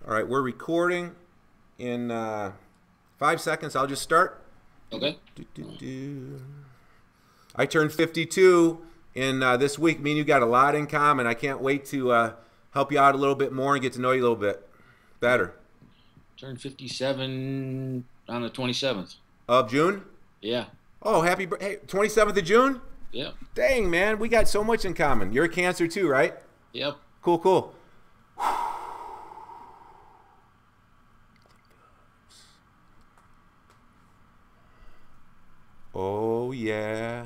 All right, we're recording in 5 seconds. I'll just start. Okay. I turned 52 in this week. Me and you got a lot in common. I can't wait to help you out a little bit more and get to know you a little bit better. Turned 57 on the 27th. Of June? Yeah. Oh, happy birthday. Hey, 27th of June? Yep. Dang, man. We got so much in common. You're a Cancer too, right? Yep. Cool, cool. Oh, yeah.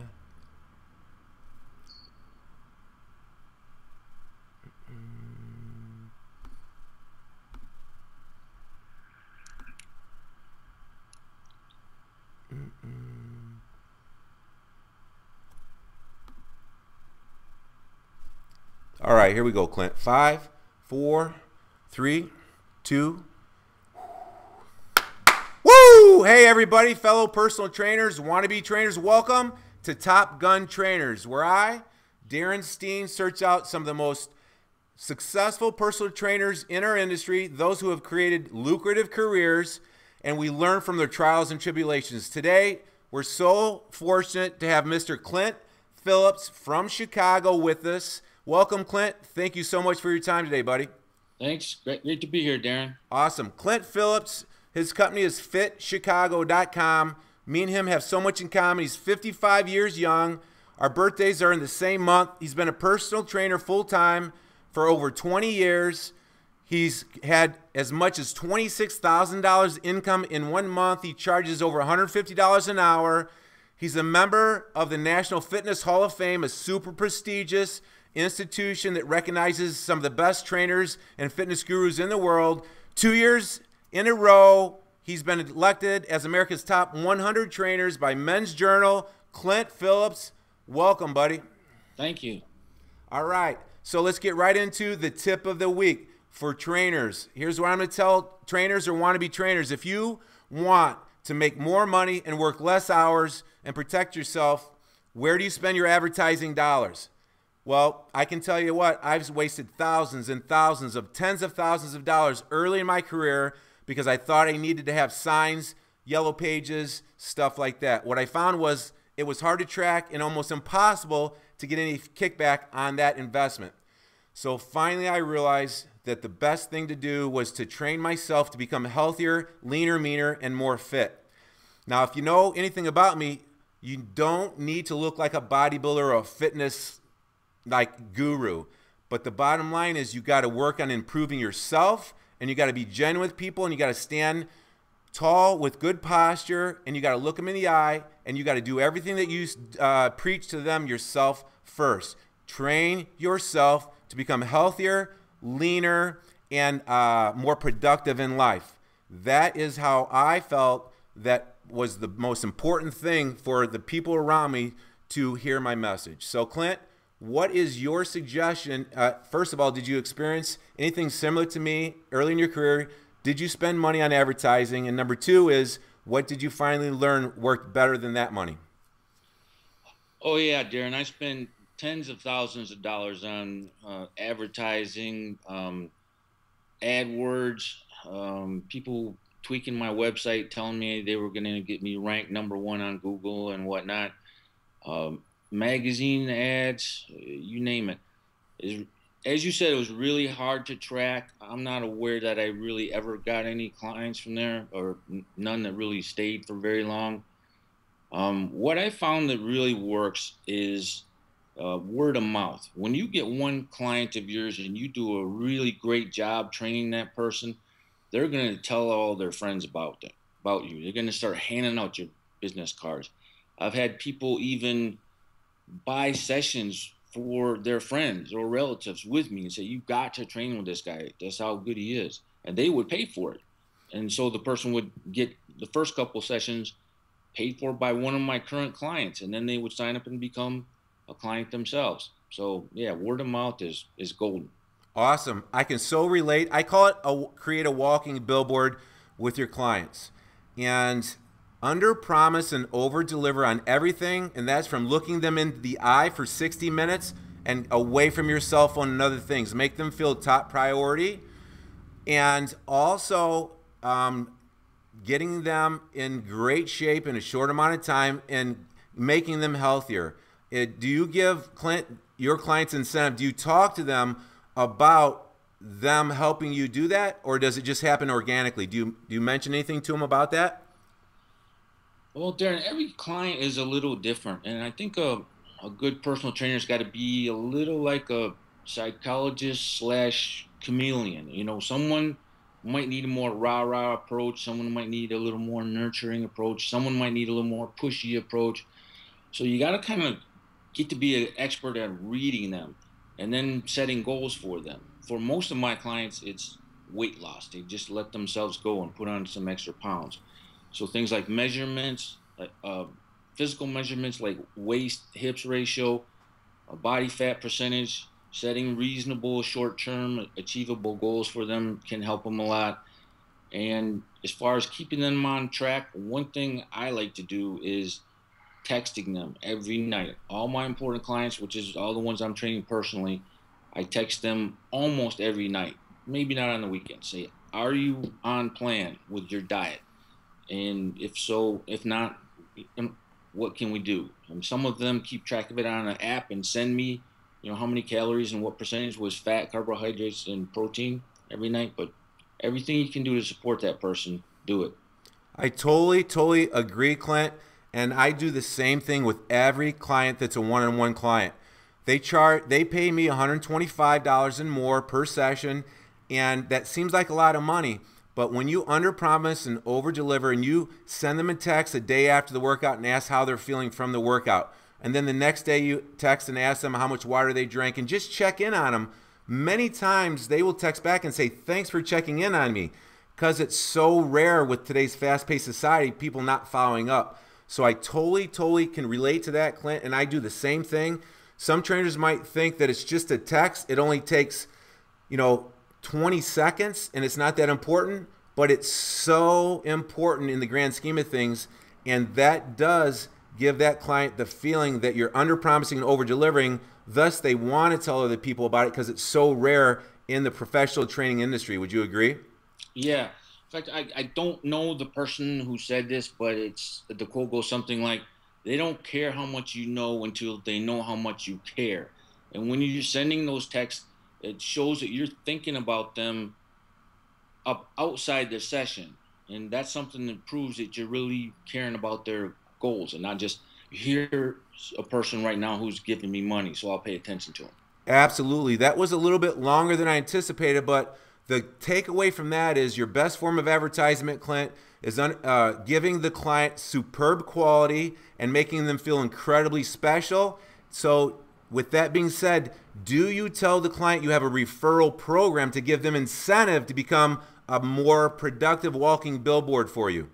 All right, here we go, Clint. 5, 4, 3, 2. Woo! Hey, everybody, fellow personal trainers, wannabe trainers, welcome to Top Gun Trainers, where I, Darin, search out some of the most successful personal trainers in our industry, those who have created lucrative careers, and we learn from their trials and tribulations. Today, we're so fortunate to have Mr. Clint Phillips from Chicago with us. Welcome, Clint. Thank you so much for your time today, buddy. Thanks. Great to be here, Darin. Awesome. Clint Phillips, his company is fitchicago.com. Me and him have so much in common. He's 55 years young. Our birthdays are in the same month. He's been a personal trainer full-time for over 20 years. He's had as much as $26,000 income in 1 month. He charges over $150 an hour. He's a member of the National Fitness Hall of Fame, a super prestigious institution that recognizes some of the best trainers and fitness gurus in the world. 2 years in a row, he's been elected as America's top 100 trainers by Men's Journal. Clint Phillips, welcome, buddy. Thank you. All right, so let's get right into the tip of the week for trainers. Here's what I'm going to tell trainers or wannabe trainers. If you want to make more money and work less hours and protect yourself, where do you spend your advertising dollars? Well, I can tell you what, I've wasted thousands and thousands of tens of thousands of dollars early in my career because I thought I needed to have signs, yellow pages, stuff like that. What I found was it was hard to track and almost impossible to get any kickback on that investment. So finally I realized that the best thing to do was to train myself to become healthier, leaner, meaner, and more fit. Now, if you know anything about me, you don't need to look like a bodybuilder or a fitness guru, but the bottom line is you got to work on improving yourself, and you got to be genuine with people, and you got to stand tall with good posture, and you got to look them in the eye, and you got to do everything that you preach to them yourself first. Train yourself to become healthier, leaner, and more productive in life. That is how I felt that was the most important thing for the people around me to hear my message. So Clint, what is your suggestion? First of all, did you experience anything similar to me early in your career? Did you spend money on advertising? And number two is, what did you finally learn worked better than that money? Oh, yeah, Darin. I spent tens of thousands of dollars on advertising, AdWords, people tweaking my website, telling me they were going to get me ranked #1 on Google and whatnot. Magazine ads, you name it. As you said, it was really hard to track. I'm not aware that I really ever got any clients from there, or none that really stayed for very long. What I found that really works is word of mouth. When you get one client of yours and you do a really great job training that person, they're going to tell all their friends about you. They're going to start handing out your business cards. I've had people even buy sessions for their friends or relatives with me and say, you've got to train with this guy. That's how good he is. And they would pay for it. And so the person would get the first couple sessions paid for by one of my current clients. And then they would sign up and become a client themselves. So yeah, word of mouth is golden. Awesome. I can so relate. I call it create a walking billboard with your clients. And under promise and over deliver on everything, and that's from looking them in the eye for 60 minutes and away from your cell phone and other things. Make them feel top priority. and also getting them in great shape in a short amount of time and making them healthier. Do you give your clients incentive? Do you talk to them about them helping you do that, or does it just happen organically? Do you mention anything to them about that? Well, Darren, every client is a little different, and I think a good personal trainer's got to be a little like a psychologist slash chameleon. You know, someone might need a more rah-rah approach. Someone might need a little more nurturing approach. Someone might need a little more pushy approach. So you got to kind of get to be an expert at reading them and then setting goals for them. For most of my clients, it's weight loss. They just let themselves go and put on some extra pounds. So things like measurements, physical measurements like waist hips ratio, body fat percentage, setting reasonable short-term achievable goals for them can help them a lot. And as far as keeping them on track, one thing I like to do is texting them every night. All my important clients, which is all the ones I'm training personally, I text them almost every night, maybe not on the weekend. Say, are you on plan with your diet? And if so, if not, what can we do? And some of them keep track of it on an app and send me, how many calories and what percentage was fat, carbohydrates, and protein every night. But everything you can do to support that person, do it. I totally agree, Clint. And I do the same thing with every client that's a one-on-one client. They pay me $125 and more per session, and that seems like a lot of money. But when you underpromise and overdeliver, and you send them a text a day after the workout and ask how they're feeling from the workout, and then the next day you text and ask them how much water they drank, and just check in on them, many times they will text back and say, thanks for checking in on me, because it's so rare with today's fast-paced society, people not following up. So I totally can relate to that, Clint, and I do the same thing. Some trainers might think that it's just a text. It only takes, 20 seconds, and it's not that important, but it's so important in the grand scheme of things, and that does give that client the feeling that you're under-promising and over-delivering. Thus, they want to tell other people about it because it's so rare in the professional training industry. Would you agree? Yeah. In fact, I don't know the person who said this, but the quote goes something like, they don't care how much you know until they know how much you care. And when you're sending those texts, it shows that you're thinking about them up outside the session. And that's something that proves that you're really caring about their goals and not just, here's a person right now who's giving me money, so I'll pay attention to them. Absolutely. That was a little bit longer than I anticipated, but the takeaway from that is your best form of advertisement, Clint, is giving the client superb quality and making them feel incredibly special. So with that being said, do you tell the client you have a referral program to give them incentive to become a more productive walking billboard for you?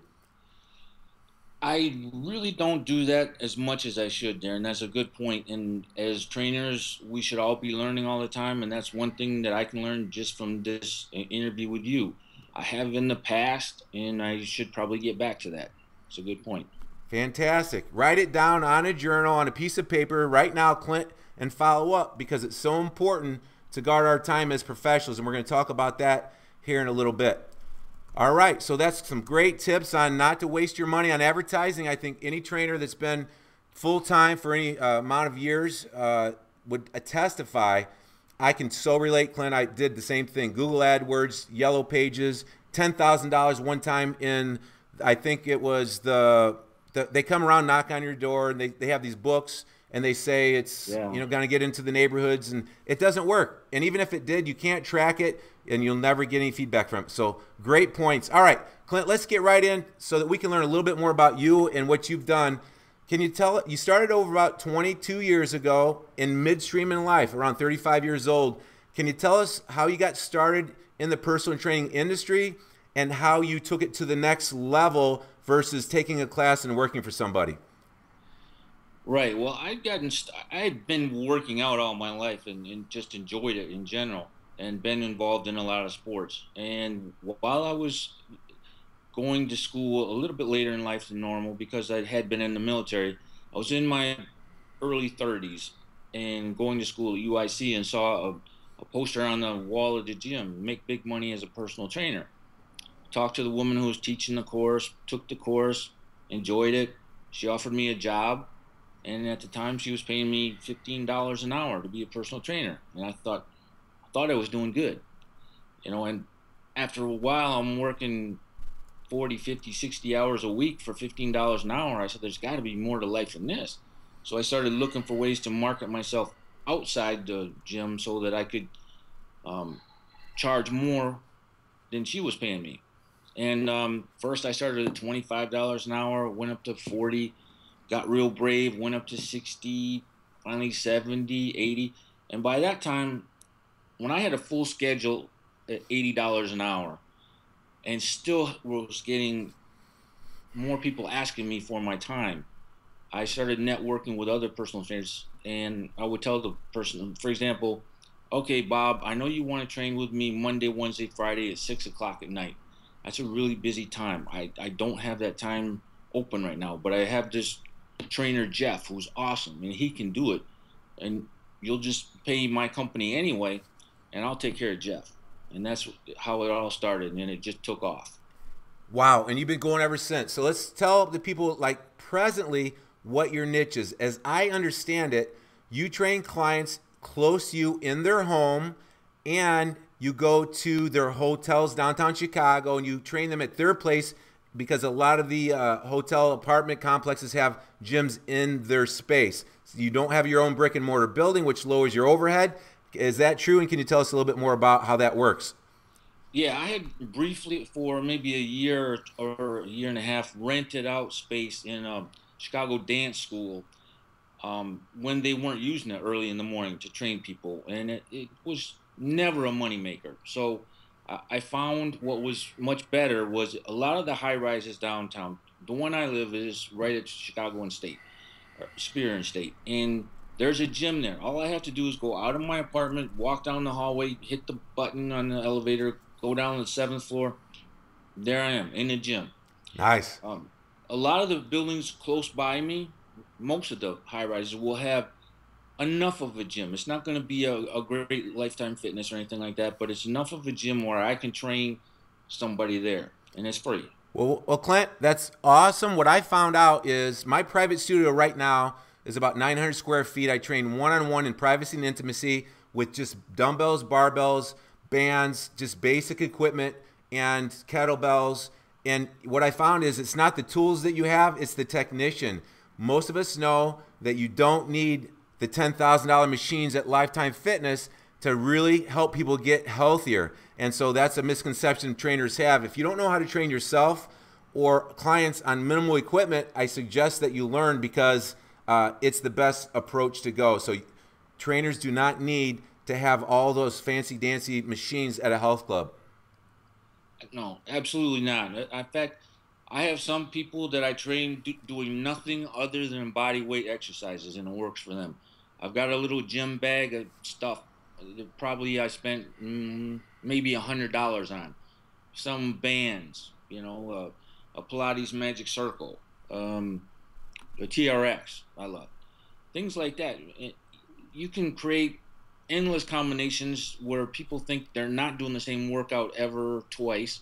I really don't do that as much as I should, Darren. That's a good point. And as trainers, we should all be learning all the time. And that's one thing that I can learn just from this interview with you. I have in the past, and I should probably get back to that. It's a good point. Fantastic. Write it down on a journal, on a piece of paper right now, Clint, and follow up, because it's so important to guard our time as professionals. And we're going to talk about that here in a little bit. All right, so that's some great tips on not to waste your money on advertising. I think any trainer that's been full-time for any amount of years would testify. I can so relate, Clint. I did the same thing. Google AdWords, Yellow Pages, $10,000 one time in, I think it was they come around, knock on your door, and they have these books, and they say it's going to get into the neighborhoods, and it doesn't work. And even if it did, you can't track it, and you'll never get any feedback from it. So great points. All right, Clint, let's get right in so that we can learn a little bit more about you and what you've done. Can you tell, you started over about 22 years ago in midstream in life, around 35 years old. Can you tell us how you got started in the personal training industry and how you took it to the next level versus taking a class and working for somebody? Right. Well, I've been working out all my life and just enjoyed it in general and been involved in a lot of sports. And while I was going to school a little bit later in life than normal because I had been in the military, I was in my early 30s and going to school at UIC and saw a poster on the wall of the gym, make big money as a personal trainer. Talked to the woman who was teaching the course, took the course, enjoyed it. She offered me a job, and at the time she was paying me $15 an hour to be a personal trainer. And I thought I was doing good, and after a while I'm working 40, 50, 60 hours a week for $15 an hour. I said, there's got to be more to life than this. So I started looking for ways to market myself outside the gym so that I could charge more than she was paying me. And first I started at $25 an hour, went up to 40, got real brave, went up to 60, finally 70, 80. And by that time, when I had a full schedule at $80 an hour and still was getting more people asking me for my time, I started networking with other personal trainers, and I would tell the person, for example, okay, Bob, I know you want to train with me Monday, Wednesday, Friday at 6 o'clock at night. That's a really busy time. I don't have that time open right now, but I have this trainer, Jeff, who's awesome, and he can do it. And you'll just pay my company anyway, and I'll take care of Jeff. And that's how it all started, and then it just took off. Wow, and you've been going ever since. So let's tell the people, like, presently what your niche is. As I understand it, you train clients close to you in their home, and you go to their hotels downtown Chicago and you train them at their place, because a lot of the hotel apartment complexes have gyms in their space. So you don't have your own brick and mortar building, which lowers your overhead. Is that true? And can you tell us a little bit more about how that works? Yeah, I had briefly for maybe a year or a year and a half rented out space in a Chicago dance school when they weren't using it early in the morning to train people, and it was never a moneymaker. So I found what was much better was a lot of the high rises downtown. The one I live is right at Chicago and State, Spear and State, and there's a gym there. All I have to do is go out of my apartment, walk down the hallway, hit the button on the elevator, go down to the seventh floor. There I am in the gym. Nice. A lot of the buildings close by me, most of the high rises will have enough of a gym. It's not going to be a great Lifetime Fitness or anything like that, but it's enough of a gym where I can train somebody there, and it's free. Well, Clint, that's awesome. What I found out is my private studio right now is about 900 square feet. I train one-on-one in privacy and intimacy with just dumbbells, barbells, bands, just basic equipment and kettlebells. And what I found is it's not the tools that you have, it's the technician. Most of us know that you don't need the $10,000 machines at Lifetime Fitness to really help people get healthier. And so that's a misconception trainers have. If you don't know how to train yourself or clients on minimal equipment, I suggest that you learn, because it's the best approach to go. So trainers do not need to have all those fancy dancy machines at a health club. No, absolutely not. In fact, I have some people that I train doing nothing other than body weight exercises, and it works for them. I've got a little gym bag of stuff that probably I spent maybe $100 on. Some bands, a Pilates Magic Circle, a TRX I love. Things like that. You can create endless combinations where people think they're not doing the same workout ever twice,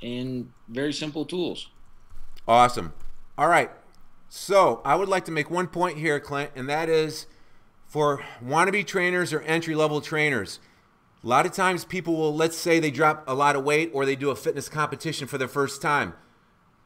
and very simple tools. Awesome. All right. So I would like to make one point here, Clint, and that is for wannabe trainers or entry-level trainers. A lot of times people will, let's say they drop a lot of weight or they do a fitness competition for the first time.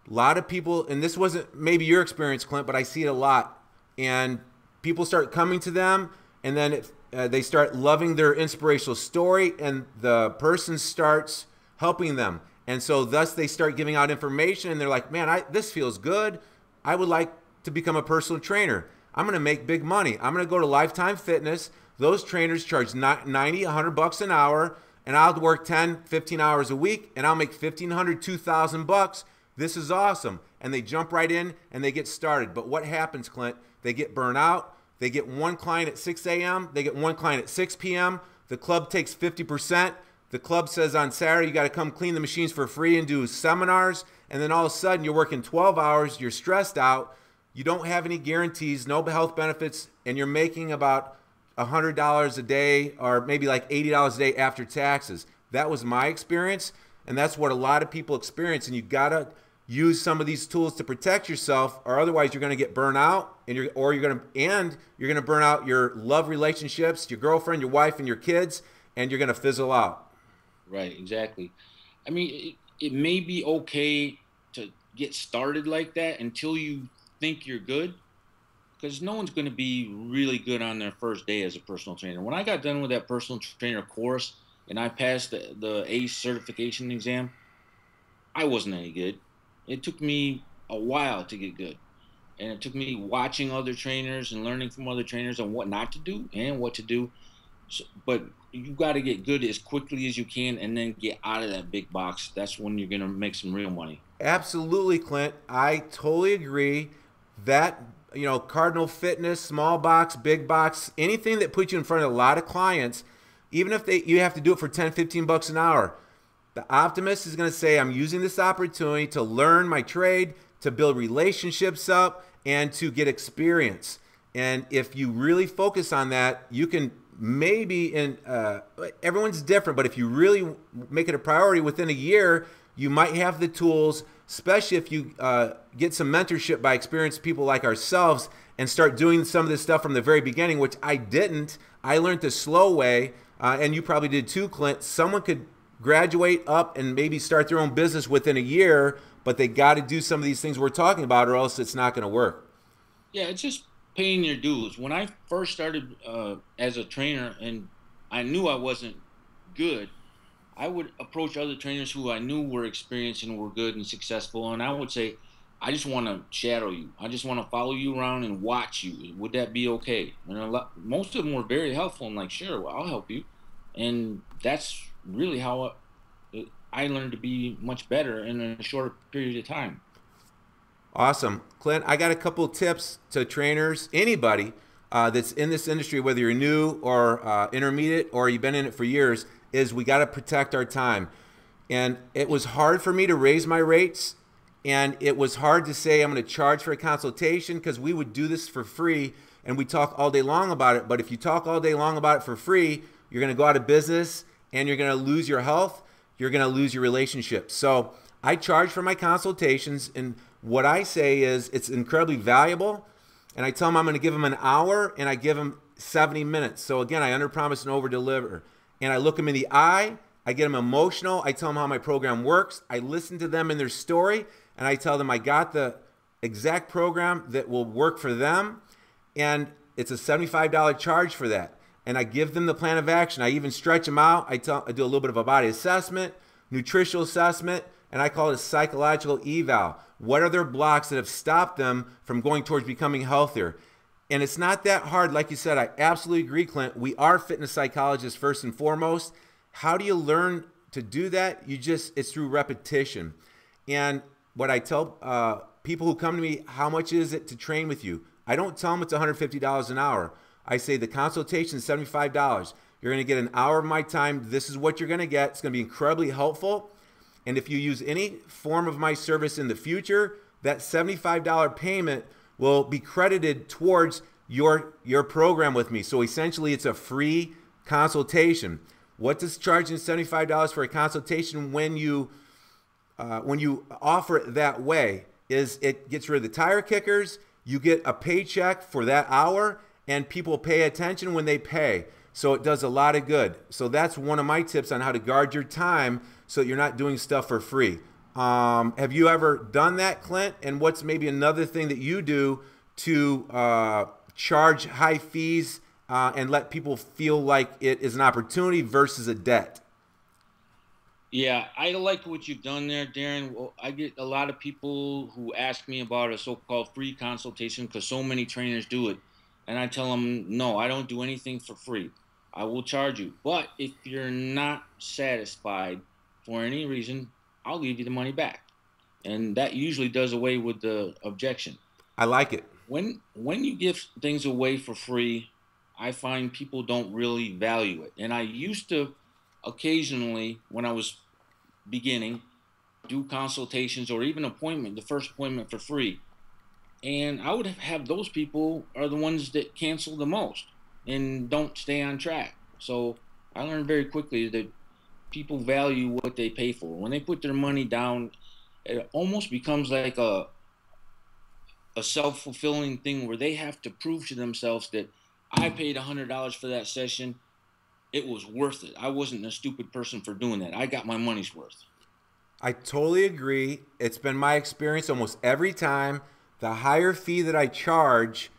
A lot of people, and this wasn't maybe your experience, Clint, but I see it a lot, and people start coming to them, and then they start loving their inspirational story, and the person starts helping them. And so thus they start giving out information, and they're like, man, this feels good. I would like to become a personal trainer. I'm going to make big money. I'm going to go to Lifetime Fitness. Those trainers charge 90, 100 bucks an hour, and I'll work 10, 15 hours a week, and I'll make 1,500, 2,000 bucks. This is awesome. And they jump right in and they get started. But what happens, Clint? They get burnt out. They get one client at 6 a.m. They get one client at 6 p.m. The club takes 50%. The club says on Saturday, you got to come clean the machines for free and do seminars. And then all of a sudden, you're working 12 hours. You're stressed out. You don't have any guarantees, no health benefits, and you're making about $100 a day or maybe like $80 a day after taxes. That was my experience, and that's what a lot of people experience. And you gotta use some of these tools to protect yourself, or otherwise you're gonna get burnt out, and you're gonna burn out your love relationships, your girlfriend, your wife, and your kids, and you're gonna fizzle out. Right, exactly. I mean, it may be okay to get started like that until you think you're good, because no one's going to be really good on their first day as a personal trainer. When I got done with that personal trainer course and I passed the ACE certification exam, I wasn't any good. It took me a while to get good. And it took me watching other trainers and learning from other trainers on what not to do and what to do. So, but you got to get good as quickly as you can and then get out of that big box. That's when you're going to make some real money. Absolutely, Clint. I totally agree. That, Cardinal Fitness, small box, big box, anything that puts you in front of a lot of clients, even if you have to do it for 10, 15 bucks an hour. The optimist is going to say, I'm using this opportunity to learn my trade, to build relationships up, and to get experience. And if you really focus on that, you can maybe, everyone's different, but if you really make it a priority within a year, you might have the tools, especially if you get some mentorship by experienced people like ourselves and start doing some of this stuff from the very beginning, which I didn't. I learned the slow way, and you probably did too, Clint. Someone could graduate up and maybe start their own business within a year, but they got to do some of these things we're talking about, or else it's not going to work. Yeah, it's just paying your dues. When I first started as a trainer and I knew I wasn't good, I would approach other trainers who I knew were experienced and were good and successful, and I would say, I just want to shadow you. I just want to follow you around and watch you. Would that be okay? And most of them were very helpful. I'm like, sure, well, I'll help you. And that's really how I learned to be much better in a shorter period of time. Awesome. Clint, I got a couple of tips to trainers, anybody that's in this industry, whether you're new or intermediate or you've been in it for years, is we got to protect our time. And it was hard for me to raise my rates, and it was hard to say I'm going to charge for a consultation, because we would do this for free and we talk all day long about it. But if you talk all day long about it for free, you're going to go out of business and you're going to lose your health. You're going to lose your relationship. So I charge for my consultations, and what I say is it's incredibly valuable. And I tell them I'm going to give them an hour, and I give them 70 minutes. So again, I underpromise and overdeliver. And I look them in the eye. I get them emotional. I tell them how my program works. I listen to them in their story, and I tell them I got the exact program that will work for them. And it's a $75 charge for that. And I give them the plan of action. I even stretch them out. I do a little bit of a body assessment, nutritional assessment, and I call it a psychological eval. What are their blocks that have stopped them from going towards becoming healthier? And it's not that hard. Like you said, I absolutely agree, Clint. We are fitness psychologists first and foremost. How do you learn to do that? It's through repetition. And what I tell people who come to me, how much is it to train with you? I don't tell them it's $150 an hour. I say the consultation is $75. You're going to get an hour of my time. This is what you're going to get. It's going to be incredibly helpful. And if you use any form of my service in the future, that $75 payment will be credited towards your program with me. So essentially, it's a free consultation. What does charging $75 for a consultation when you offer it that way is it gets rid of the tire kickers. You get a paycheck for that hour, and people pay attention when they pay. So it does a lot of good. So that's one of my tips on how to guard your time so you're not doing stuff for free. Have you ever done that, Clint? And what's maybe another thing that you do to charge high fees and let people feel like it is an opportunity versus a debt? Yeah, I like what you've done there, Darin. Well, I get a lot of people who ask me about a so-called free consultation because so many trainers do it. And I tell them, no, I don't do anything for free. I will charge you. But if you're not satisfied for any reason, I'll leave you the money back. And that usually does away with the objection. I like it. When you give things away for free, I find people don't really value it. And I used to occasionally, when I was beginning, do consultations or even the first appointment for free. And I would have those people are the ones that cancel the most. and don't stay on track. So I learned very quickly that people value what they pay for. When they put their money down, it almost becomes like a self-fulfilling thing where they have to prove to themselves that I paid $100 for that session. It was worth it. I wasn't a stupid person for doing that. I got my money's worth. I totally agree. It's been my experience almost every time. The higher fee that I charge,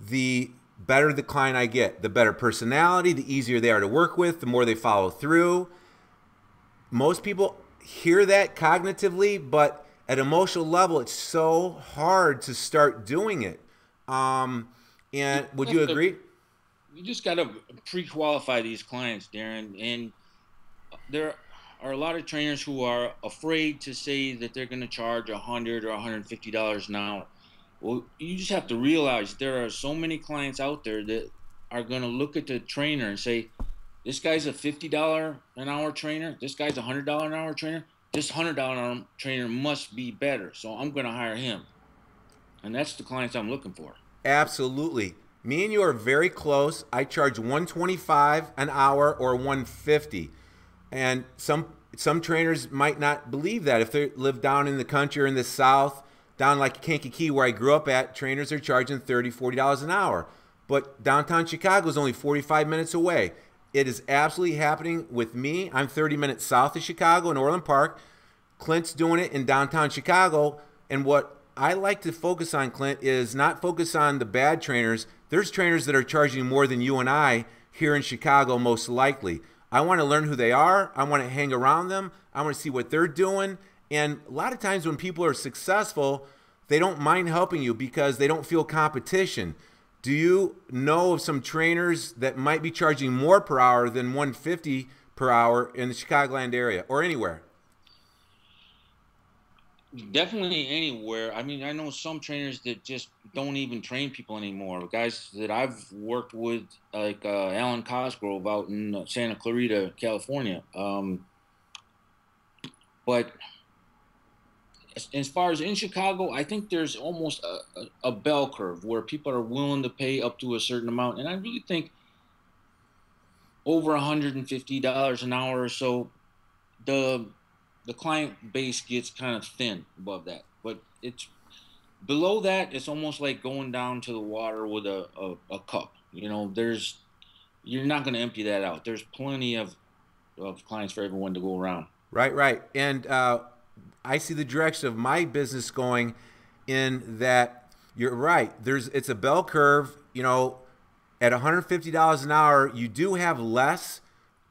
the better the client I get. The better personality, the easier they are to work with, the more they follow through. Most people hear that cognitively, but at emotional level, it's so hard to start doing it. And would you agree? You just got to pre-qualify these clients, Darin. And there are a lot of trainers who are afraid to say that they're going to charge $100 or $150 an hour. Well, you just have to realize there are so many clients out there that are going to look at the trainer and say, this guy's a $50 an hour trainer. This guy's a $100 an hour trainer. This $100 an hour trainer must be better. So I'm going to hire him. And that's the clients I'm looking for. Absolutely. Me and you are very close. I charge $125 an hour or $150. And some trainers might not believe that. If they live down in the country or in the South, down like Kankakee where I grew up at, trainers are charging $30, $40 an hour. But downtown Chicago is only 45 minutes away. It is absolutely happening with me. I'm 30 minutes south of Chicago in Orland Park. Clint's doing it in downtown Chicago. And what I like to focus on, Clint, is not focus on the bad trainers. There's trainers that are charging more than you and I here in Chicago, most likely. I want to learn who they are. I want to hang around them. I want to see what they're doing. And a lot of times when people are successful, they don't mind helping you because they don't feel competition. Do you know of some trainers that might be charging more per hour than $150 per hour in the Chicagoland area or anywhere? Definitely anywhere. I mean, I know some trainers that just don't even train people anymore. Guys that I've worked with, like Alan Cosgrove out in Santa Clarita, California. But as far as in Chicago, I think there's almost a bell curve where people are willing to pay up to a certain amount. And I really think over $150 an hour or so, the client base gets kind of thin above that. But it's below that, it's almost like going down to the water with a cup. You know, you're not going to empty that out. There's plenty of clients for everyone to go around. Right, right. And I see the direction of my business going in that you're right. It's a bell curve. You know, at $150 an hour, you do have less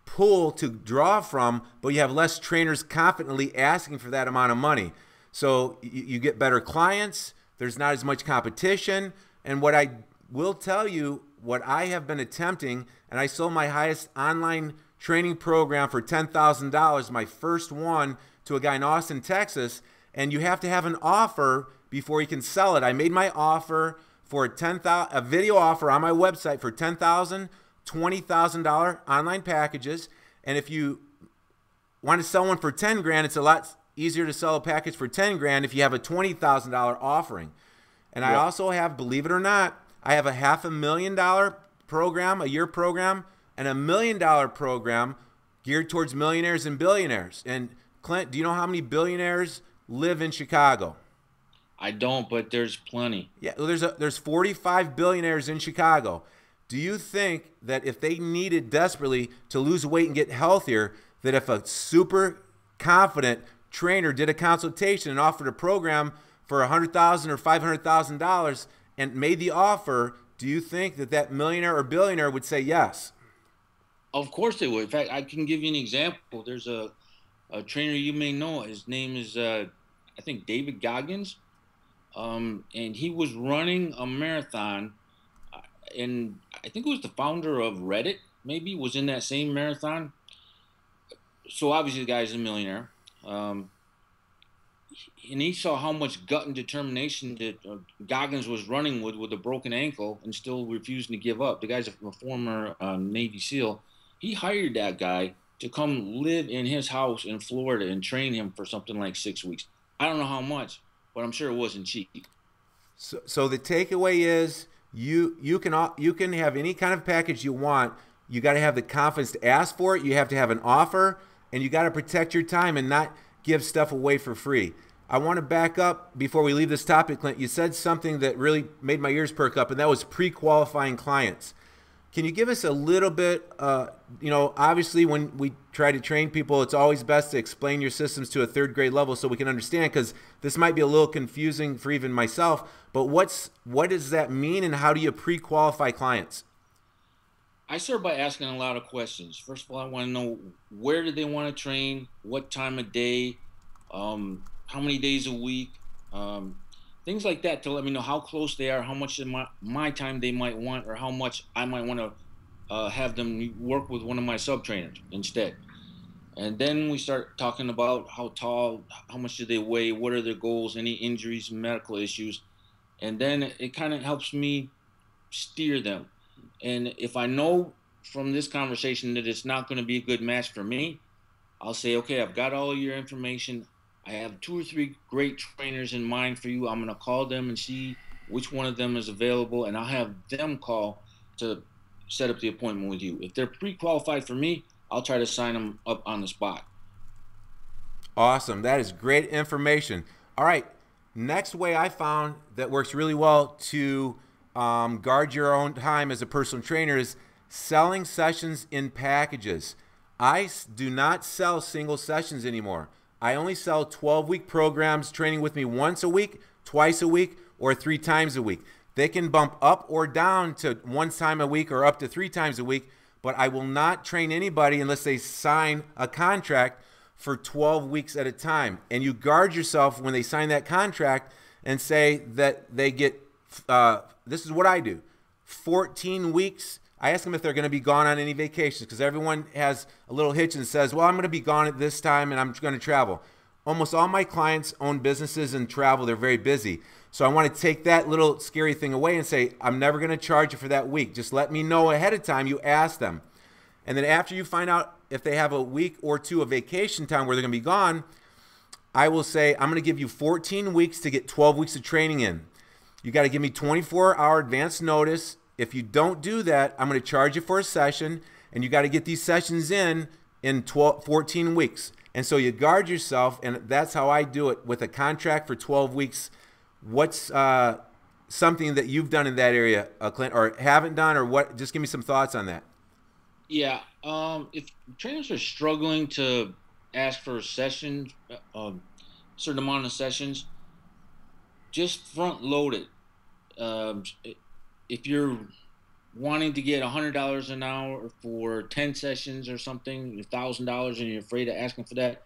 pool to draw from, but you have less trainers confidently asking for that amount of money. So you get better clients. There's not as much competition. And what I will tell you, what I have been attempting, and I sold my highest online training program for $10,000, my first one, to a guy in Austin, Texas, and you have to have an offer before you can sell it. I made my offer for a video offer on my website for $10,000, $20,000 online packages, and if you want to sell one for 10 grand, it's a lot easier to sell a package for 10 grand if you have a $20,000 offering. And I also have, believe it or not, I have a $500,000 program, a year program, and $1 million program geared towards millionaires and billionaires. And Clint, do you know how many billionaires live in Chicago? I don't, but there's plenty. Yeah, there's 45 billionaires in Chicago. Do you think that if they needed desperately to lose weight and get healthier, that if a super confident trainer did a consultation and offered a program for $100,000 or $500,000 and made the offer, do you think that that millionaire or billionaire would say yes? Of course they would. In fact, I can give you an example. There's a trainer you may know. His name is, I think, David Goggins. And he was running a marathon. And I think it was the founder of Reddit, maybe, was in that same marathon. So obviously the guy's a millionaire. And he saw how much gut and determination that Goggins was running with a broken ankle and still refusing to give up. The guy's a former Navy SEAL. He hired that guy to come live in his house in Florida and train him for something like 6 weeks. I don't know how much, but I'm sure it wasn't cheap. So the takeaway is You can have any kind of package you want. You got to have the confidence to ask for it. You have to have an offer, and you got to protect your time and not give stuff away for free. I want to back up before we leave this topic, Clint. You said something that really made my ears perk up, and that was pre-qualifying clients. Can you give us a little bit, obviously when we try to train people, it's always best to explain your systems to a third grade level so we can understand, because this might be a little confusing for even myself, but what does that mean, and how do you pre-qualify clients? I start by asking a lot of questions. First of all, I want to know, where do they want to train, what time of day, how many days a week, things like that, to let me know how close they are, how much of my time they might want, or how much I might want to have them work with one of my sub-trainers instead. And then we start talking about how tall, how much do they weigh, what are their goals, any injuries, medical issues. And then it kind of helps me steer them. And if I know from this conversation that it's not going to be a good match for me, I'll say, okay, I've got all your information. I have 2 or 3 great trainers in mind for you. I'm going to call them and see which one of them is available, and I'll have them call to set up the appointment with you. If they're pre-qualified for me, I'll try to sign them up on the spot. Awesome. That is great information. All right. Next way I found that works really well to guard your own time as a personal trainer is selling sessions in packages. I do not sell single sessions anymore. I only sell 12-week programs, training with me once a week, twice a week, or 3 times a week. They can bump up or down to 1 time a week or up to 3 times a week, but I will not train anybody unless they sign a contract for 12 weeks at a time. And you guard yourself when they sign that contract and say that they get, this is what I do, 14 weeks. I ask them if they're going to be gone on any vacations, because everyone has a little hitch and says, well, I'm going to be gone at this time and I'm going to travel. Almost all my clients own businesses and travel. They're very busy. So I want to take that little scary thing away and say, I'm never going to charge you for that week. Just let me know ahead of time. You ask them. And then after you find out if they have a week or 2 of vacation time where they're going to be gone, I will say, I'm going to give you 14 weeks to get 12 weeks of training in. You got to give me 24-hour advance notice. If you don't do that, I'm going to charge you for a session, and you got to get these sessions in 14 weeks. And so you guard yourself, and that's how I do it with a contract for 12 weeks. What's something that you've done in that area, Clint, or haven't done, or what? Just give me some thoughts on that. Yeah, if trainers are struggling to ask for a session, certain amount of sessions, just front load it. If you're wanting to get $100 an hour for 10 sessions or something, $1,000, and you're afraid of asking for that,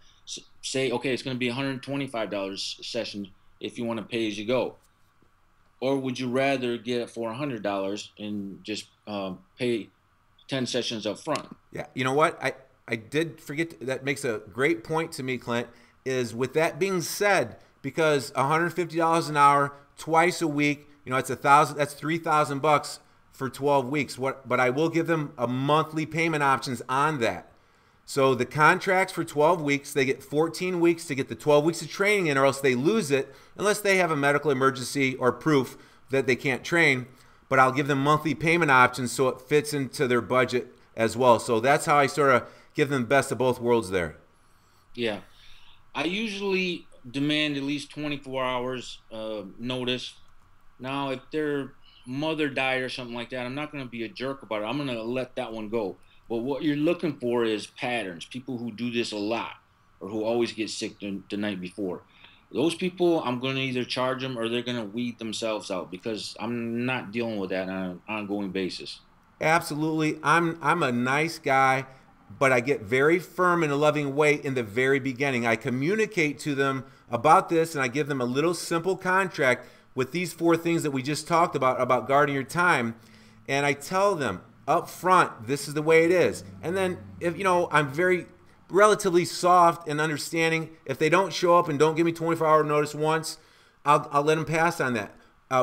say, okay, it's going to be $125 a session if you want to pay as you go. Or would you rather get it for $100 and just pay 10 sessions up front? Yeah, you know what? I did forget, that makes a great point to me, Clint, is with that being said, because $150 an hour, twice a week, it's $1,000, that's $3,000 for 12 weeks. But I will give them a monthly payment options on that. So the contracts for 12 weeks, they get 14 weeks to get the 12 weeks of training in, or else they lose it unless they have a medical emergency or proof that they can't train. But I'll give them monthly payment options so it fits into their budget as well. So that's how I sort of give them the best of both worlds there. Yeah. I usually demand at least 24 hours notice. Now, if their mother died or something like that, I'm not going to be a jerk about it. I'm going to let that one go. But what you're looking for is patterns, people who do this a lot or who always get sick the night before. Those people, I'm going to either charge them or they're going to weed themselves out, because I'm not dealing with that on an ongoing basis. Absolutely. I'm a nice guy, but I get very firm in a loving way in the very beginning. I communicate to them about this, and I give them a little simple contract with these 4 things that we just talked about guarding your time. And I tell them up front, this is the way it is. And then if, I'm very relatively soft and understanding. If they don't show up and don't give me 24-hour notice once, I'll let them pass on that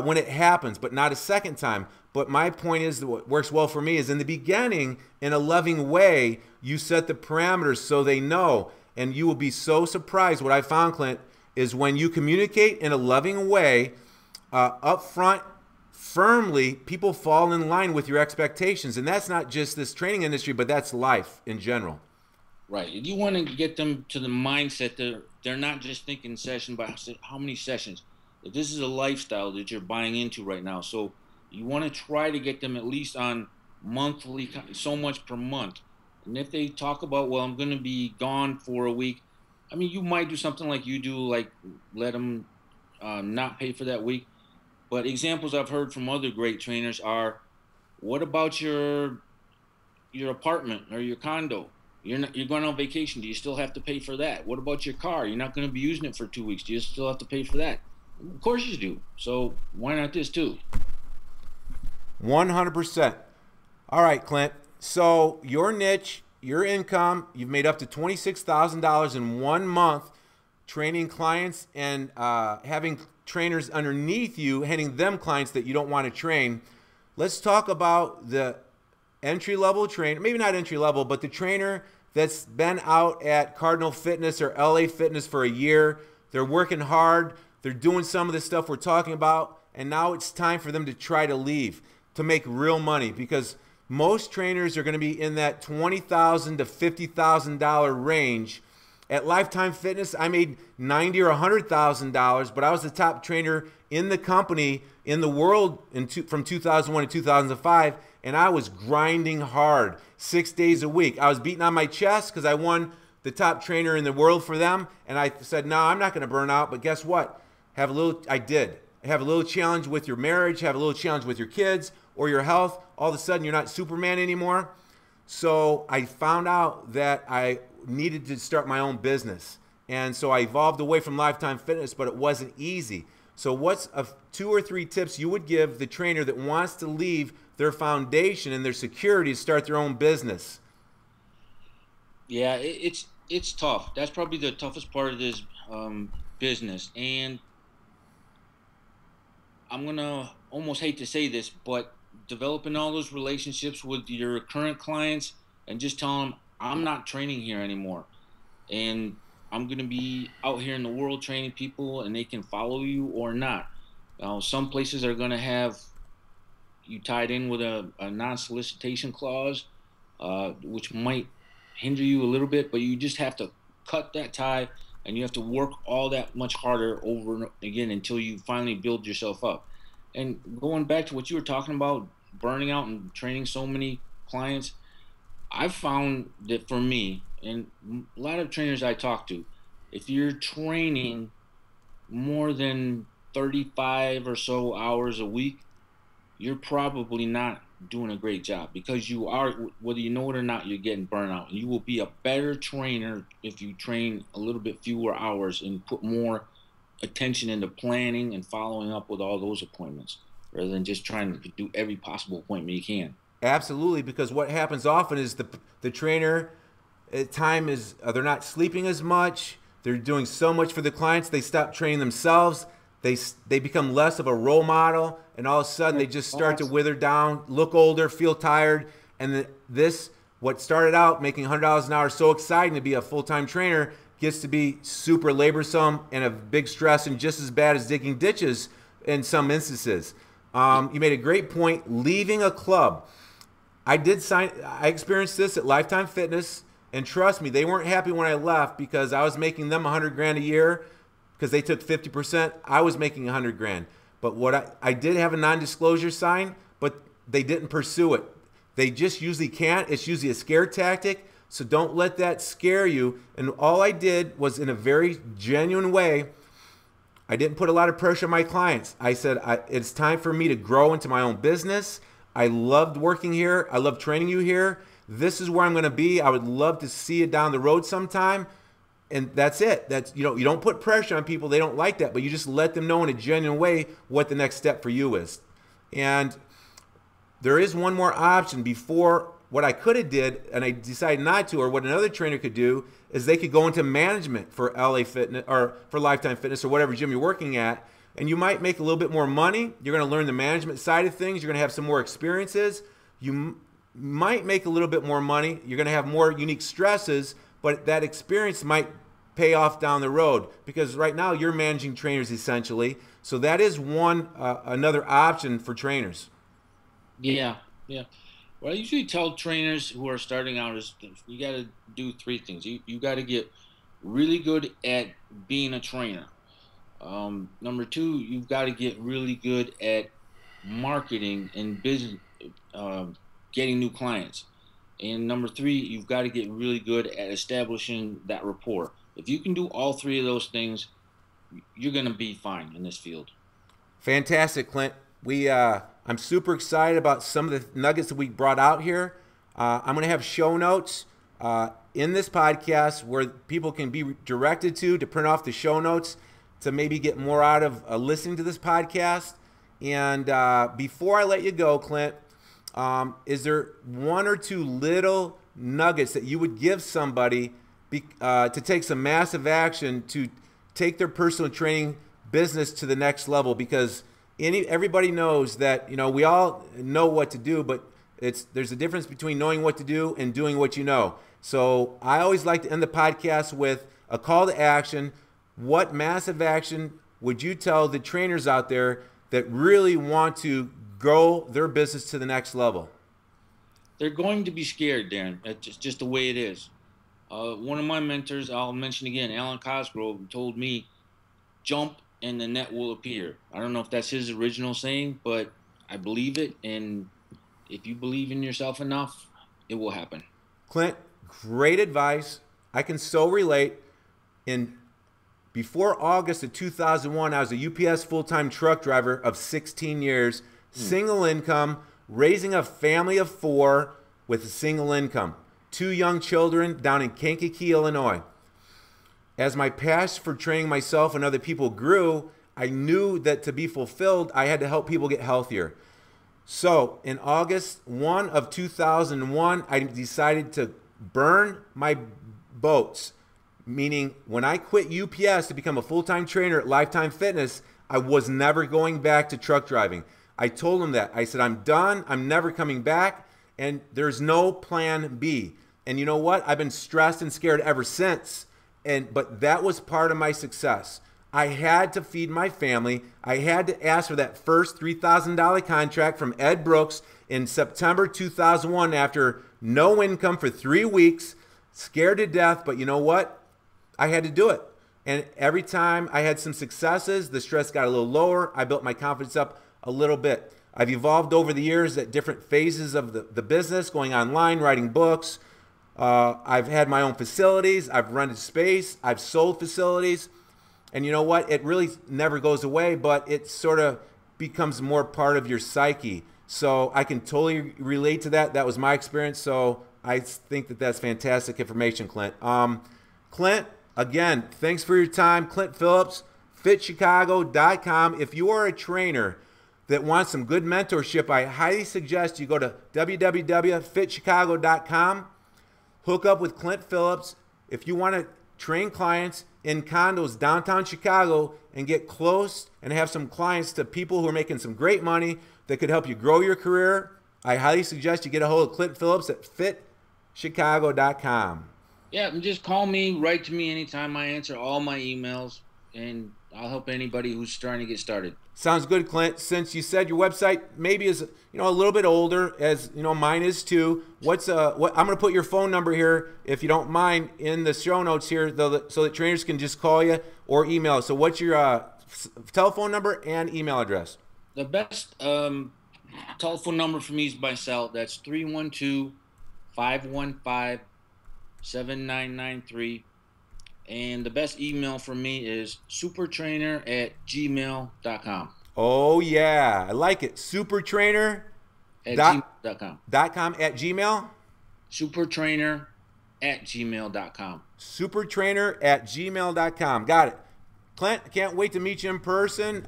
when it happens, but not a second time. But my point is that what works well for me is in the beginning, in a loving way, you set the parameters so they know. And you will be so surprised. What I found, Clint, is when you communicate in a loving way, up front, firmly, people fall in line with your expectations. And that's not just this training industry, but that's life in general. Right. You want to get them to the mindset that they're not just thinking session by how many sessions. That this is a lifestyle that you're buying into right now. So you want to try to get them at least on monthly, so much per month. And if they talk about, well, I'm going to be gone for a week, I mean, you might do something like you do, like let them not pay for that week. But examples I've heard from other great trainers are, what about your apartment or your condo? You're going on vacation. Do you still have to pay for that? What about your car? You're not going to be using it for 2 weeks. Do you still have to pay for that? Of course you do. So why not this too? 100%. All right, Clint. So your niche, your income, you've made up to $26,000 in 1 month training clients and having trainers underneath you, handing them clients that you don't want to train. Let's talk about the entry-level trainer, maybe not entry-level, but the trainer that's been out at Cardinal Fitness or LA Fitness for a year. They're working hard. They're doing some of the stuff we're talking about, and now it's time for them to try to leave to make real money, because most trainers are going to be in that $20,000 to $50,000 range. At Lifetime Fitness, I made $90,000 or $100,000, but I was the top trainer in the company, in the world from 2001 to 2005, and I was grinding hard 6 days a week. I was beating on my chest because I won the top trainer in the world for them, and I said, no, I'm not going to burn out, but guess what? I did. Have a little challenge with your marriage, have a little challenge with your kids or your health. All of a sudden, you're not Superman anymore. So I found out that I needed to start my own business. And so I evolved away from Lifetime Fitness, but it wasn't easy. So what's 2 or 3 tips you would give the trainer that wants to leave their foundation and their security to start their own business? Yeah, it's tough. That's probably the toughest part of this business. And I'm going to almost hate to say this, but developing all those relationships with your current clients and just tell them, I'm not training here anymore. And I'm going to be out here in the world training people, and they can follow you or not. Now, some places are going to have you tied in with a non-solicitation clause, which might hinder you a little bit, but you just have to cut that tie, and you have to work all that much harder over and again until you finally build yourself up. And going back to what you were talking about, burning out and training so many clients, I've found that for me, and a lot of trainers I talk to, if you're training more than 35 or so hours a week, you're probably not doing a great job, because you are, whether you know it or not, you're getting burnout. And you will be a better trainer if you train a little bit fewer hours and put more attention into planning and following up with all those appointments, rather than just trying to do every possible appointment you can. Absolutely, because what happens often is the trainer at time is they're not sleeping as much. They're doing so much for the clients, they stop training themselves. They become less of a role model, and all of a sudden they just start to wither down, look older, feel tired. And what started out making $100 an hour so exciting to be a full-time trainer gets to be super laborsome and a big stress, and just as bad as digging ditches in some instances. You made a great point, leaving a club. I experienced this at Lifetime Fitness, and trust me, they weren't happy when I left, because I was making them $100,000 a year because they took 50%. I was making $100,000. But what I did have a non-disclosure sign, but they didn't pursue it. They just usually can't. It's usually a scare tactic. So don't let that scare you. And all I did was, in a very genuine way, I didn't put a lot of pressure on my clients. I said, it's time for me to grow into my own business. I loved working here. I love training you here. This is where I'm going to be. I would love to see you down the road sometime. And that's it. You don't put pressure on people. They don't like that, but you just let them know in a genuine way what the next step for you is. And there is one more option before what I could have did, and I decided not to, or what another trainer could do, is they could go into management for LA Fitness or for Lifetime Fitness or whatever gym you're working at. And you might make a little bit more money. You're going to learn the management side of things. You're going to have some more experiences. You might make a little bit more money. You're going to have more unique stresses, but that experience might pay off down the road, because right now you're managing trainers essentially. So that is one another option for trainers. Yeah, yeah. What I usually tell trainers who are starting out is you got to do three things. You got to get really good at being a trainer. Number two, you've got to get really good at marketing and business, getting new clients. And number three, you've got to get really good at establishing that rapport. If you can do all three of those things, you're going to be fine in this field. Fantastic, Clint. I'm super excited about some of the nuggets that we brought out here. I'm going to have show notes in this podcast where people can be directed to print off the show notes to maybe get more out of listening to this podcast. And before I let you go, Clint, is there one or two little nuggets that you would give somebody to take some massive action to take their personal training business to the next level? Because everybody knows that, we all know what to do, but there's a difference between knowing what to do and doing what you know. So I always like to end the podcast with a call to action. What massive action would you tell the trainers out there that really want to grow their business to the next level? They're going to be scared, Darin. That's just the way it is. One of my mentors, I'll mention again, Alan Cosgrove, told me, jump and the net will appear. I don't know if that's his original saying, but I believe it. And if you believe in yourself enough, it will happen. Clint, great advice. I can so relate. Before August of 2001, I was a UPS full-time truck driver of 16 years, single income, raising a family of 4 with a single income, 2 young children down in Kankakee, Illinois. As my passion for training myself and other people grew, I knew that to be fulfilled, I had to help people get healthier. So in August 1 of 2001, I decided to burn my boats. Meaning when I quit UPS to become a full-time trainer at Lifetime Fitness, I was never going back to truck driving. I told them that. I said, I'm done. I'm never coming back. And there's no plan B. And you know what? I've been stressed and scared ever since. But that was part of my success. I had to feed my family. I had to ask for that first $3,000 contract from Ed Brooks in September 2001 after no income for 3 weeks, scared to death. But you know what? I had to do it. And every time I had some successes, the stress got a little lower. I built my confidence up a little bit. I've evolved over the years at different phases of the business, going online, writing books. I've had my own facilities. I've rented space. I've sold facilities. And you know what? It really never goes away, but it sort of becomes more part of your psyche. So I can totally relate to that. That was my experience. So I think that that's fantastic information, Clint. Clint, again, thanks for your time. Clint Phillips, fitchicago.com. If you are a trainer that wants some good mentorship, I highly suggest you go to www.fitchicago.com. Hook up with Clint Phillips. If you want to train clients in condos downtown Chicago and get close and have some clients to people who are making some great money that could help you grow your career, I highly suggest you get a hold of Clint Phillips at fitchicago.com. Yeah, and just call me, write to me anytime. I answer all my emails, and I'll help anybody who's trying to get started. Sounds good, Clint. Since you said your website maybe is a little bit older, as mine is too. What I'm going to put your phone number here, if you don't mind, in the show notes here, so that trainers can just call you or email. So what's your telephone number and email address? The best telephone number for me is my cell. That's 312-515-7993. And the best email for me is supertrainer@gmail.com. Oh, yeah. I like it. Supertrainer @gmail.com. .com at Gmail? Supertrainer@gmail.com. Supertrainer@gmail.com. Got it. Clint, I can't wait to meet you in person.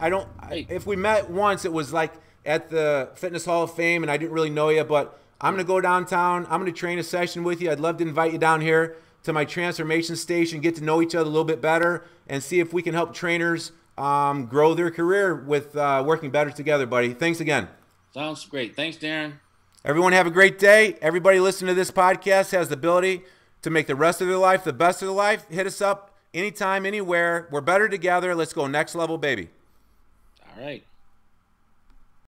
If we met once, it was like at the Fitness Hall of Fame, and I didn't really know you, but I'm going to go downtown. I'm going to train a session with you. I'd love to invite you down here to my transformation station, get to know each other a little bit better, and see if we can help trainers grow their career with working better together, buddy. Thanks again. Sounds great. Thanks, Darin. Everyone have a great day. Everybody listening to this podcast has the ability to make the rest of their life the best of their life. Hit us up anytime, anywhere. We're better together. Let's go next level, baby. All right.